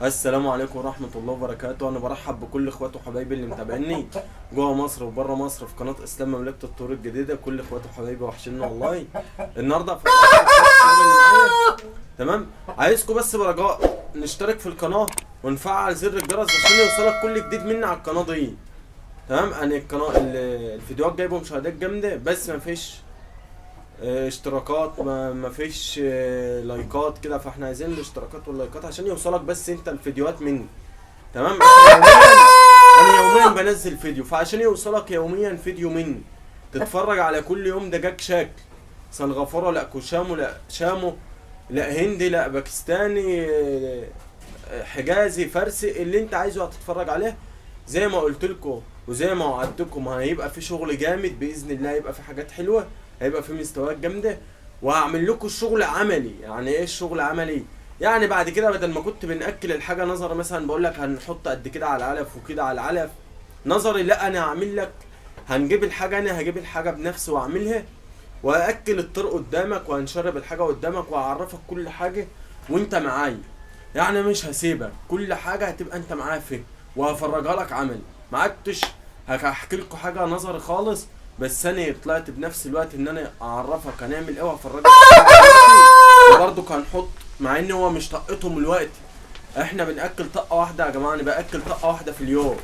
السلام عليكم ورحمة الله وبركاته. أنا برحب بكل إخواتي وحبايبي اللي متابعيني جوه مصر وبره مصر في قناة إسلام مملكة الطرق الجديدة. كل إخواتي وحبايبي وحشنا والله. النهارده في الشغل اللي معايا تمام. عايزكم بس برجاء نشترك في القناة ونفعل زر الجرس عشان يوصلك كل جديد مني على القناة دي. تمام. أنا القناة الفيديوهات جايبه مشاهدات جامدة بس مفيش اشتراكات، ما فيش لايكات كده، فاحنا عايزين الاشتراكات واللايكات عشان يوصلك بس انت الفيديوهات مني. تمام. انا يوميا بنزل فيديو، فعشان يوصلك يوميا فيديو مني تتفرج على كل يوم دجاج شكل سنغافوره، لا كوشامو، لا شامو، لا هندي، لا باكستاني، حجازي، فارسي، اللي انت عايزه هتتفرج عليه. زي ما قلت لكم وزي ما وعدتكم هيبقى في شغل جامد باذن الله، هيبقى في حاجات حلوه، هيبقى في مستويات جامده، وهعمل لكم الشغل عملي. يعني ايه الشغل عملي؟ يعني بعد كده بدل ما كنت بنأكل الحاجه نظري، مثلا بقول لك هنحط قد كده على العلف وكده على العلف نظري، لا انا هعمل لك، هنجيب الحاجه، انا هجيب الحاجه بنفسي واعملها واكل الطرق قدامك وهنشرب الحاجه قدامك وهعرفك كل حاجه وانت معايا. يعني مش هسيبك، كل حاجه هتبقى انت معايا فيها وهفرجها لك عملي. ما عدتش هحكي لكم حاجه نظري خالص، بس انا طلعت بنفس الوقت ان انا اعرفك هنعمل ايه وهفرجك وبرضه هنحط، مع ان هو مش طقتهم الوقت، احنا بناكل طقه واحده يا جماعه. انا باكل طقه واحده في اليوم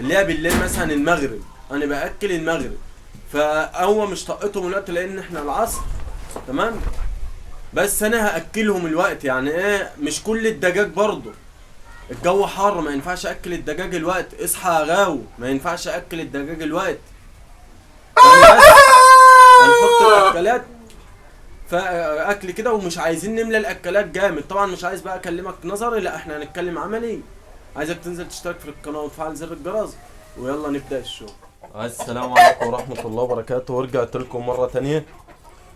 اللي هي بالليل مثلا المغرب، انا باكل المغرب، فهو مش طقتهم الوقت لان احنا العصر. تمام. بس انا هاكلهم الوقت. يعني ايه؟ مش كل الدجاج برضه، الجو حر ما ينفعش اكل الدجاج الوقت. اصحى يا غاو، ما ينفعش اكل الدجاج الوقت. يعني بس هنحط الاكلات فاكل كده، ومش عايزين نملى الاكلات جامد. طبعا مش عايز بقى اكلمك نظري، لا احنا هنتكلم عملي. عايزك تنزل تشترك في القناه وتفعل زر الجرس ويلا نبدا الشغل. السلام عليكم ورحمه الله وبركاته. ورجعت لكم مره تانية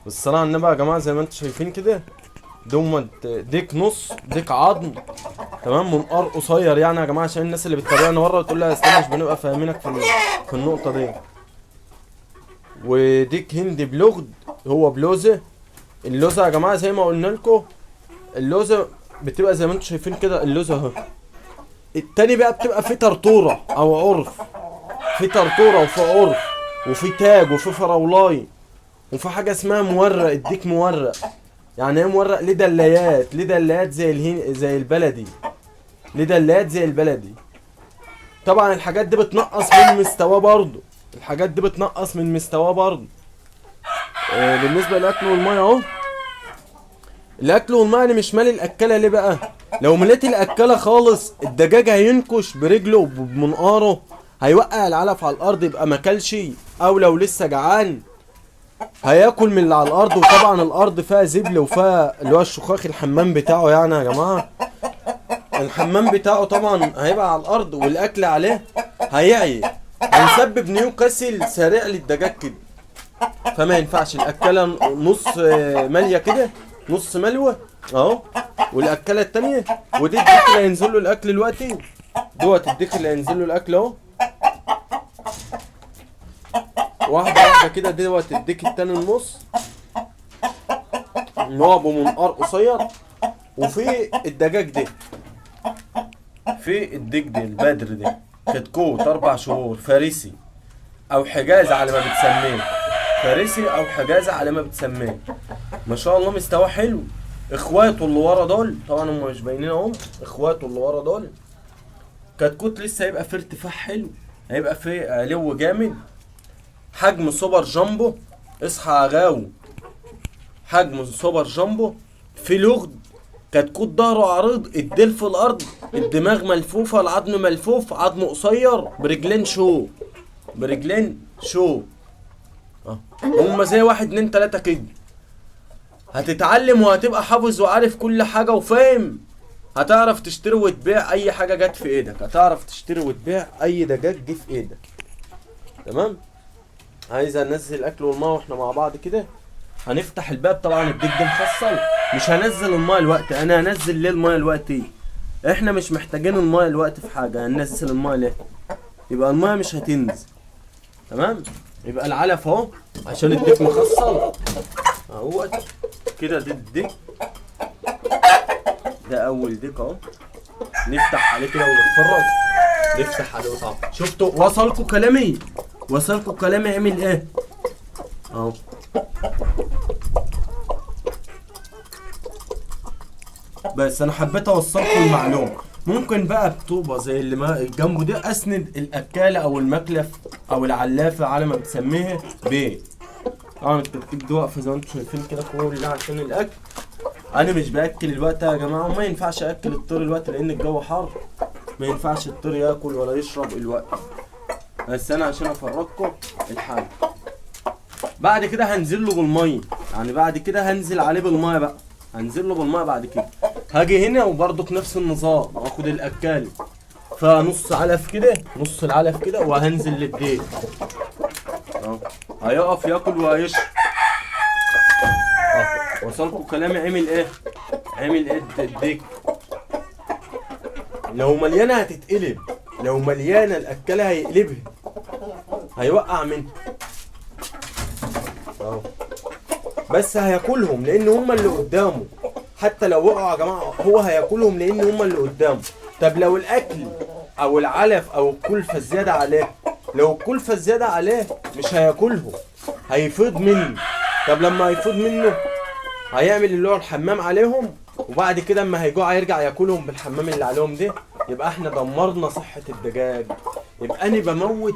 بالصلاه على النبي يا جماعه. زي ما انتم شايفين كده دومت ديك نص ديك عظم، تمام، منقار قصير يعني يا جماعه، عشان الناس اللي بتتابعنا مره وتقول لها استنى مش بنبقى فاهمينك في النقطه دي. وديك هندي بلغد، هو بلوزه. اللوزه يا جماعه زي ما قلنا لكم، اللوزه بتبقى زي ما انتم شايفين كده، اللوزه اهو. التاني بقى بتبقى في طرطوره او عرف، في طرطوره وفي عرف وفي تاج وفي فراولاي وفي حاجه اسمها مورق. الديك مورق. يعني ايه مورق؟ ليه دلايات، ليه دلايات زي البلدي، ليه دلايات زي البلدي. طبعا الحاجات دي بتنقص من مستواه برضه، الحاجات دي بتنقص من مستواه برضه. بالنسبه للاكل والميه اهو، الاكل والميه انا مش مالي الاكله. ليه بقى؟ لو مليت الاكله خالص الدجاج هينكش برجله وبمنقاره، هيوقع العلف على الارض يبقى ماكلش، او لو لسه جعان هياكل من اللي على الارض. وطبعا الارض فيها زبل وفيها اللي هو الشخاخ، الحمام بتاعه يعني يا جماعه، الحمام بتاعه طبعا هيبقى على الارض والاكل عليه هيعي، هيسبب نيوكاسل سريع للدجاج كده. فما ينفعش الاكله نص ماليه كده، نص ملوه اهو، والاكله التانيه. ودي الديك اللي هينزل له الاكل دلوقتي، دوت الديك اللي هينزل له الاكل اهو، واحده واحده كده. دوت الديك التاني النص اللي هو ابو منقار قصير. وفي الدجاج ده، في الديك ده البدر ده كتكوت 4 شهور، فارسي او حجازي على ما بتسميه، فارسي او حجازي على ما بتسميه. ما شاء الله مستواه حلو. اخواته اللي ورا دول طبعا هم مش باينين اهم، اخواته اللي ورا دول كتكوت لسه هيبقى في ارتفاع حلو، هيبقى في علو جامد. حجم سوبر جامبو، اصحى يا غاو، حجم سوبر جامبو. في لغد، كتكوت ظهره عريض، الديل في الارض، الدماغ ملفوفه، العظم ملفوف، عظم قصير، برجلين شو، برجلين شو هما زي 1 2 3 كده. هتتعلم وهتبقى حافظ وعارف كل حاجه وفاهم، هتعرف تشتري وتبيع اي حاجه جت في ايدك، هتعرف تشتري وتبيع اي دجاج جه في ايدك. تمام. عايز انزل الاكل والميه واحنا مع بعض كده. هنفتح الباب. طبعا الديك ده مفصل، مش هنزل الميه الوقت. انا هنزل ليه الميه الوقت؟ احنا مش محتاجين الميه الوقت في حاجه، هننزل الميه ليه؟ يبقى الميه مش هتنزل. تمام. يبقى العلف اهو عشان الديك مخصل اهوت كده. دي الديك ده اول ديك اهو، نفتح عليه كده ونتفرج. نفتح عليه طبعا. شفتوا وصلكوا كلامي؟ وصلكوا كلامي عمل ايه؟ اهو. بس انا حبيت اوصلكم المعلومه. ممكن بقى بطوبه زي اللي ما جنبه ده اسند الاكاله او المكلف او العلافه على ما بتسميها ب. طبعا الترتيب ده واقفه زي ما انتم شايفين كده كلها عشان الاكل. انا مش باكل الوقت يا جماعه، وما ينفعش اكل الطير الوقت لان الجو حر. ما ينفعش الطير ياكل ولا يشرب الوقت. بس انا عشان افرجكم الحاجه. بعد كده هنزل له بالميه، يعني بعد كده هنزل عليه بالميه بقى. هنزل له بالميه بعد كده. هاجي هنا وبرضك نفس النظام، واخد الاكالي فنص علف كده، نص العلف كده، وهنزل للديك اهو. هيقف ياكل وهيشرب. وصلكوا كلامي عمل ايه؟ عمل ايه الديك؟ لو مليانه هتتقلب، لو مليانه الاكاله هيقلبها، هيوقع منها اهو. بس هياكلهم لان هم اللي قدامه. حتى لو وقعوا يا جماعه هو هياكلهم لان هم اللي قدامه. طب لو الاكل او العلف او الكلفه زياده عليه، لو الكلفه زياده عليه مش هياكلهم، هيفيض منه. طب لما هيفيض منه هيعمل اللي هو الحمام عليهم، وبعد كده اما هيجوع هيرجع ياكلهم بالحمام اللي عليهم ده. يبقى احنا دمرنا صحه الدجاج. يبقى انا بموت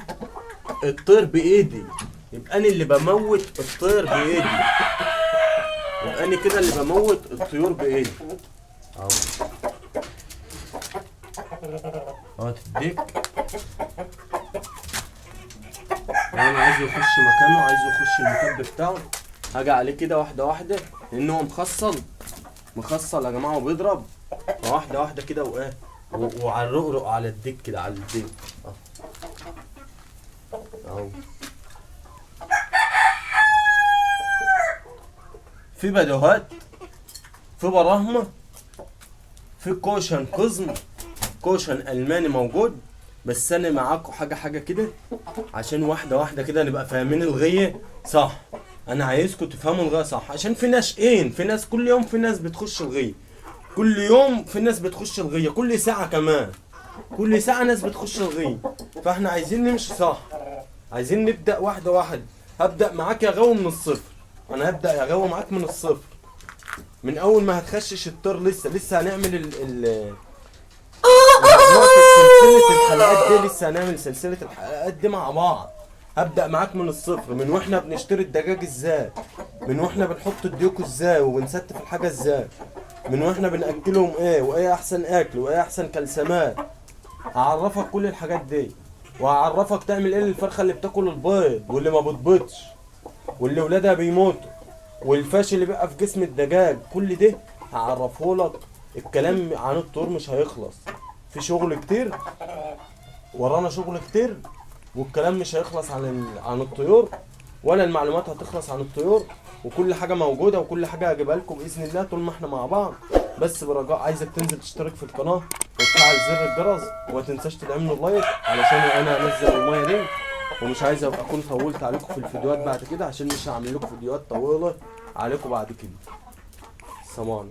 الطير بايدي. يبقى انا اللي بموت الطير بايدي. يبقى انا كده اللي بموت الطيور بايدي اهو. اهو تديك. انا عايزه يخش مكانه، عايزه يخش المكب بتاعه. هاجي عليه كده واحده واحده لان هو مخصل يا جماعه وبيضرب. واحده واحده كده وايه، وعلى الرقرق على الديك كده، على الديك اهو. في بدوهات، في براهمه، في كوشن قزم، كوشن الماني موجود. بس انا معاكم حاجه كده عشان واحده واحده كده نبقى فاهمين الغيه صح. انا عايزكم تفهموا الغيه صح، عشان في ناشئين، في ناس كل يوم، في ناس بتخش الغيه كل يوم، في ناس بتخش الغيه كل ساعه كمان، كل ساعه ناس بتخش الغيه. فاحنا عايزين نمشي صح، عايزين نبدا واحده واحده. هبدا معاك يا غاوي من الصفر. انا هبدا يا غاوي معاك من الصفر، من اول ما هتخشش الطير. لسه هنعمل سلسله الحلقات دي، لسه هنعمل سلسله الحلقات دي مع بعض. هبدأ معاك من الصفر، من واحنا بنشتري الدجاج ازاي، من واحنا بنحط الديوك ازاي وبنستف الحاجة ازاي، من واحنا بنأكلهم ايه، وايه احسن اكل، وايه احسن كلسمات. هعرفك كل الحاجات دي، وهعرفك تعمل ايه للفرخة اللي بتاكل البيض واللي ما بتبيضش واللي ولادها بيموتوا والفاشل اللي بقى في جسم الدجاج. كل ده هعرفهولك. الكلام عن الطيور مش هيخلص، في شغل كتير ورانا، شغل كتير، والكلام مش هيخلص عن الطيور، ولا المعلومات هتخلص عن الطيور. وكل حاجه موجوده وكل حاجه هجيبها لكم باذن الله طول ما احنا مع بعض. بس برجاء عايزك تنزل تشترك في القناه وتفعل زر الجرس، وما تنساش تدعمنا اللايك علشان انا انزل الميه دي. ومش عايز اكون طولت عليكم في الفيديوهات بعد كده، عشان مش هعمل لكم فيديوهات طويله عليكم بعد كده. سلام.